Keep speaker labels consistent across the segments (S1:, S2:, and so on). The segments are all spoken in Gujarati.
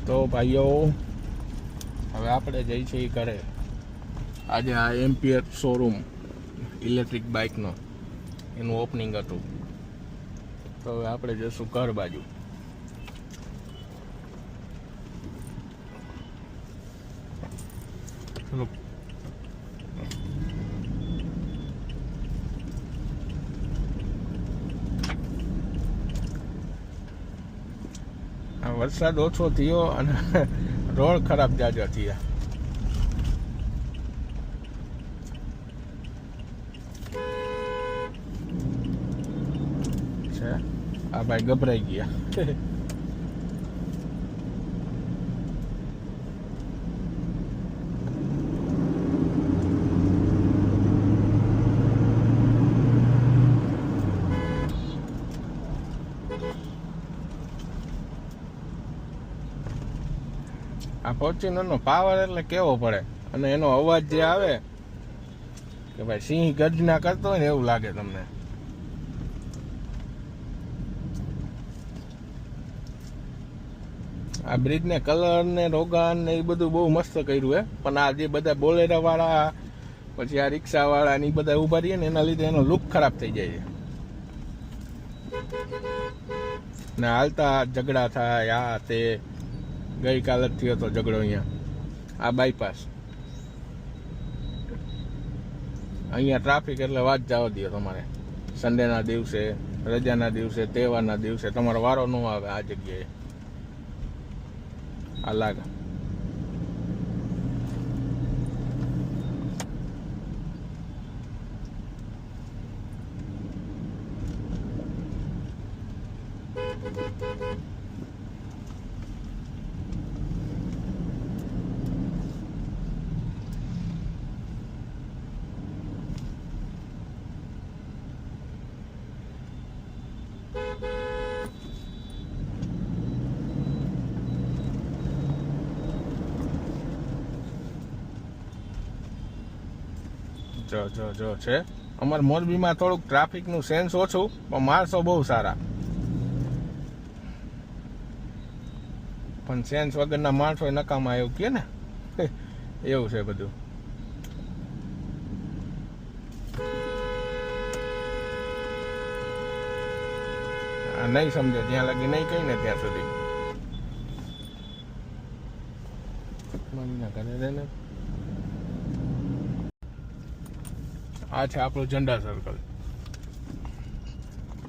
S1: તો ભાઈઓ હવે આપણે જઈ છીએ ઘરે. આજે આ એમ્પિયર શોરૂમ ઇલેક્ટ્રિક બાઇકનો એનું ઓપનિંગ હતું. તો હવે આપણે જઈશું ઘર બાજુ. વરસાદ ઓછો થયો અને રોડ ખરાબ જાજા થયા. આ ભાઈ ગભરાઈ ગયા. આ ફોર્ચ્યુનરનો પાવર એટલે કેવો પડે, અને એનો અવાજ જે આવે કે ભાઈ સિંહ ગર્જના કરતો હોય ને એવું લાગે તમને. આ બ્રિજને કલર ને રોગાન ને એ બધું બહુ મસ્ત કર્યું હે, પણ આ જે બધા બોલેરા વાળા પછી આ રિક્ષા વાળા ને એ બધા ઉભા રહીએ ને એના લીધે એનો લુક ખરાબ થઈ જાય છે ને હાલતા ઝઘડા થાય. આ તે ગઈકાલે જ થયો હતો ઝઘડો અહીંયા આ બાયપાસ. અહીંયા ટ્રાફિક એટલે વાત જવા દો તમારે. સન્ડેના દિવસે, રજાના દિવસે, તહેવારના દિવસે તમારો વારો ન આવે આ જગ્યાએ. આ લાગે જો છે. અમારે મોરબીમાં થોડુંક ટ્રાફિકનું સેન્સ ઓછું, પણ માણસો બહુ સારા. પણ સેન્સ વગરના માણસો નકામા એવું કે ને એવું છે બધું. નહીં સમજે જ્યાં લગી નહીં કઈ ને ત્યાં સુધી કરે ને. આ છે આપણું ઝંડા સર્કલ,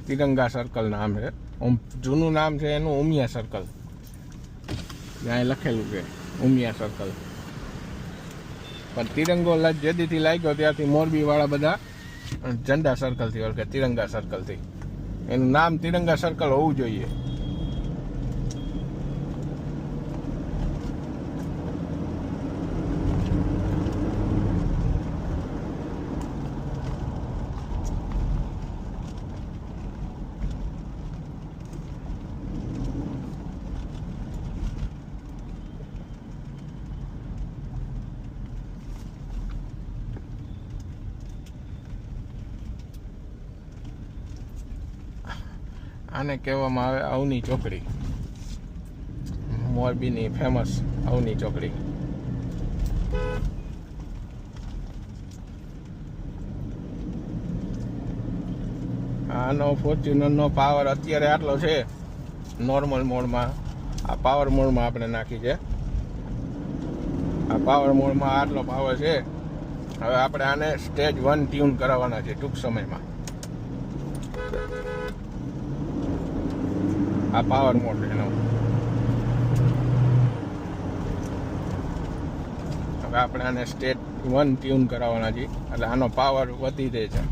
S1: તિરંગા સર્કલ નામ છે. જૂનું નામ છે એનું ઉમિયા સર્કલ. ત્યાં લખેલું છે ઉમિયા સર્કલ, પણ તિરંગો જે દીથી લાગ્યો ત્યારથી મોરબી વાળા બધા ઝંડા સર્કલથી ઓળખે, તિરંગા સર્કલથી. એનું નામ તિરંગા સર્કલ હોવું જોઈએ. આને કહેવામાં આવે અવની ચોકડી, મોરબીની ફેમસ અવની ચોકડી. આનો ફોર્ચ્યુનરનો પાવર અત્યારે આટલો છે નોર્મલ મોડમાં. આ પાવર મોડમાં આપણે નાખી છે. આ પાવર મોડમાં આટલો પાવર છે. હવે આપણે આને સ્ટેજ 1 ટ્યુન કરાવવાના છે ટૂંક સમયમાં. આ પાવર મોડ એનો. હવે આપણે આને સ્ટેજ 1 ટ્યુન કરાવવાના છે, એટલે આનો પાવર વધી જાય છે.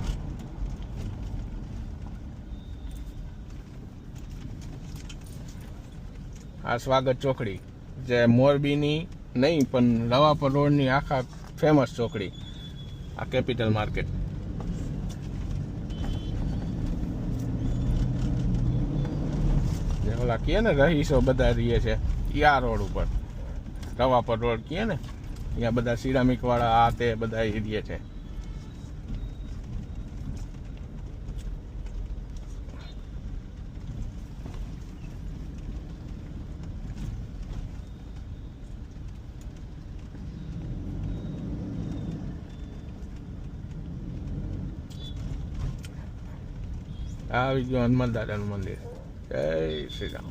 S1: આ સ્વાગત ચોકડી જે મોરબીની નહીં પણ રવાપર રોડની આખા ફેમસ ચોકડી, આ કેપિટલ માર્કેટ. ઓલા કહે ને રહીશો બધા રહીએ છે આ રોડ ઉપર, રવાપર રોડ કહે ને, અહીંયા બધા સિરામિક વાળા આ તે બધા એરિયા છે. આવી ગયું હનુમાન દાદાનું મંદિર. જય શ્રી રામ.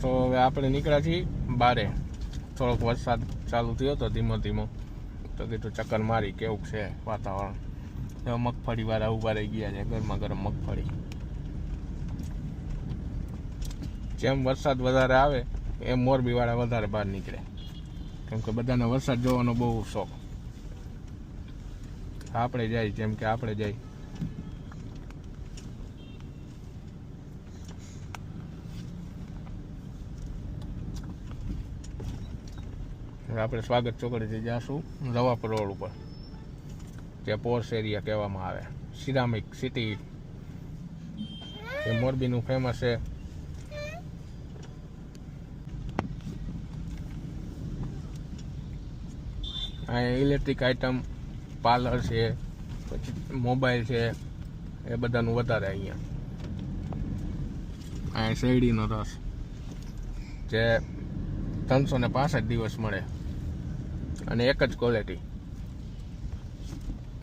S1: તો હવે આપણે નીકળ્યા છીએ બારે. થોડોક વરસાદ ચાલુ થયો હતો ધીમો ધીમો, તો કીધું ચક્કર મારી કેવું છે વાતાવરણ. હવે મગફળી વાળા ઊભા રહી ગયા છે, ગરમા ગરમ મગફળી. જેમ વરસાદ વધારે આવે એમ મોરબી વાળા વધારે બહાર નીકળે, કેમ કે બધાને વરસાદ જોવાનો બહુ શોખ. આપણે જાય જેમ કે આપણે જાય. આપણે સ્વાગત ચોકડીથી જઈશું રવાપર રોડ ઉપર, જે પોર્સ એરિયા કહેવામાં આવે. સિરામિક સિટી એ મોરબીનું ફેમસ છે. અહીંયા ઇલેક્ટ્રિક આઇટમ, પાર્લર છે, પછી મોબાઈલ છે, એ બધાનું વધારે અહીંયા. શેરડીનો રસ જે 365 દિવસ મળે અને એક જ ક્વોલિટી.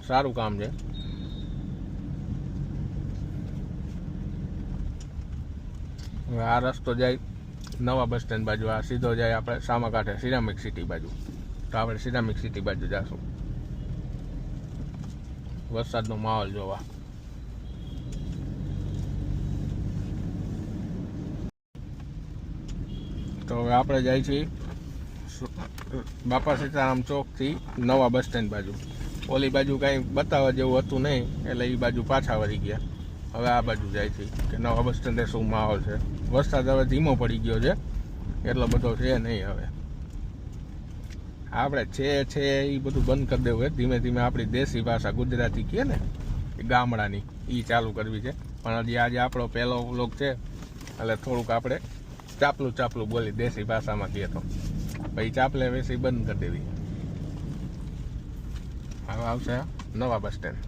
S1: સારું કામ છે. હવે આ રસ્તો જાય નવા બસ સ્ટેન્ડ બાજુ, આ સીધો જાય આપણે સામાકાંઠે સિરામિક સિટી બાજુ. તો આપણે સિરામિક સિટી બાજુ જઈશું વરસાદનો માહોલ જોવા. તો હવે આપણે જાય છીએ બાપા સીતારામ ચોકથી નવા બસ સ્ટેન્ડ બાજુ. ઓલી બાજુ કાંઈ બતાવવા જેવું હતું નહીં, એટલે એ બાજુ પાછા વળી ગયા. હવે આ બાજુ જાય છે કે નવા બસ સ્ટેન્ડે શું માહોલ છે. વરસાદ હવે ધીમો પડી ગયો છે, એટલો બધો છે નહીં. હવે આપણે છે એ બધું બંધ કરી દેવું. ધીમે ધીમે આપણી દેશી ભાષા ગુજરાતી કહે ને ગામડાની, એ ચાલુ કરવી છે. પણ હજી આજે આપણો પહેલો વ્લોગ છે, એટલે થોડુંક આપણે ચાપલું બોલી દેશી ભાષામાં કહીએ તો પછી ચાપલે વેસી બંધ કરી દેવી. હવે આવશે નવા બસ સ્ટેન્ડ.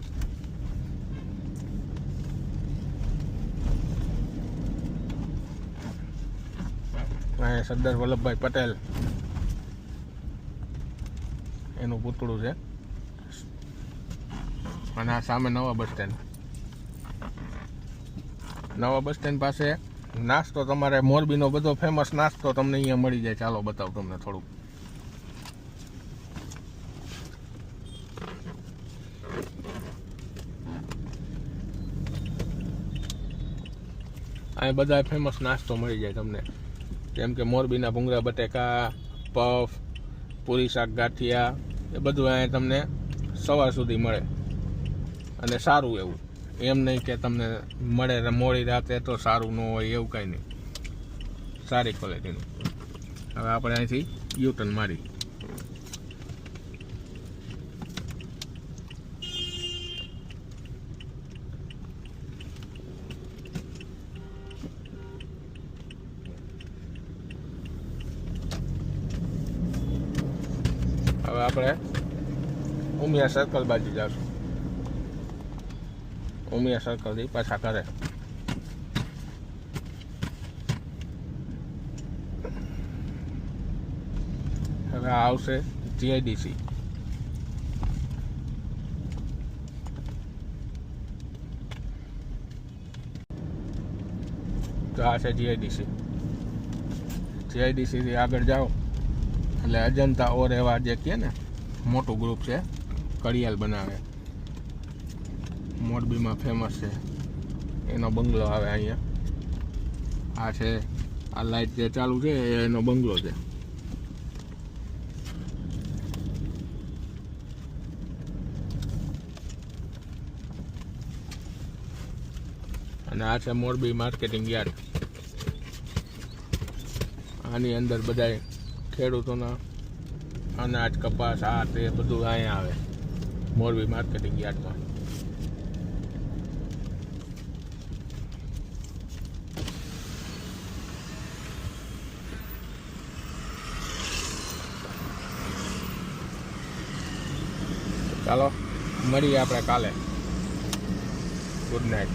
S1: અહીંયા સરદાર વલ્લભભાઈ પટેલ એનું પૂતળું છે, અને આ સામે નવા બસ સ્ટેન્ડ. નવા બસ સ્ટેન્ડ પાસે નાસ્તો, તમારે મોરબીનો બધો ફેમસ નાસ્તો તમને અહીંયા મળી જાય. ચાલો બતાવું તમને થોડુંક. અહીં બધા ફેમસ નાસ્તો મળી જાય તમને, જેમ કે મોરબીના ભૂંગળા બટેકા, પફ, પૂરી શાક ગાંઠિયા, એ બધું અહીંયા તમને સવાર સુધી મળે. અને સારું એવું, એમ નહીં કે તમને મળે મોડી રાતે તો સારું ન હોય, એવું કાંઈ નહીં. સારી ક્વોલિટીનું. હવે આપણે અહીંથી યુટર્ન મારી. હવે આપણે ઉમિયા સર્કલ બાજુ જઈશું. ઉમિયા સર્કલથી પાછા કરે. હવે આ આવશે જીઆઈડીસી. તો આ છે જીઆઈડીસી. જીઆઈડીસીથી આગળ જાઓ એટલે અજંતા ઓર એવા જે કહે ને મોટું ગ્રુપ છે, કડિયાલ બનાવે, મોરબીમાં ફેમસ છે, એનો બંગલો આવે અહીંયા. આ છે, આ લાઇટ જે ચાલુ છે એનો બંગલો છે. અને આ છે મોરબી માર્કેટિંગ યાર્ડ. આની અંદર બધા ખેડૂતોના અનાજ, કપાસ, આ તે બધું અહીંયા આવે મોરબી માર્કેટિંગ યાર્ડમાં. ચાલો મળીએ આપણે કાલે. Good night.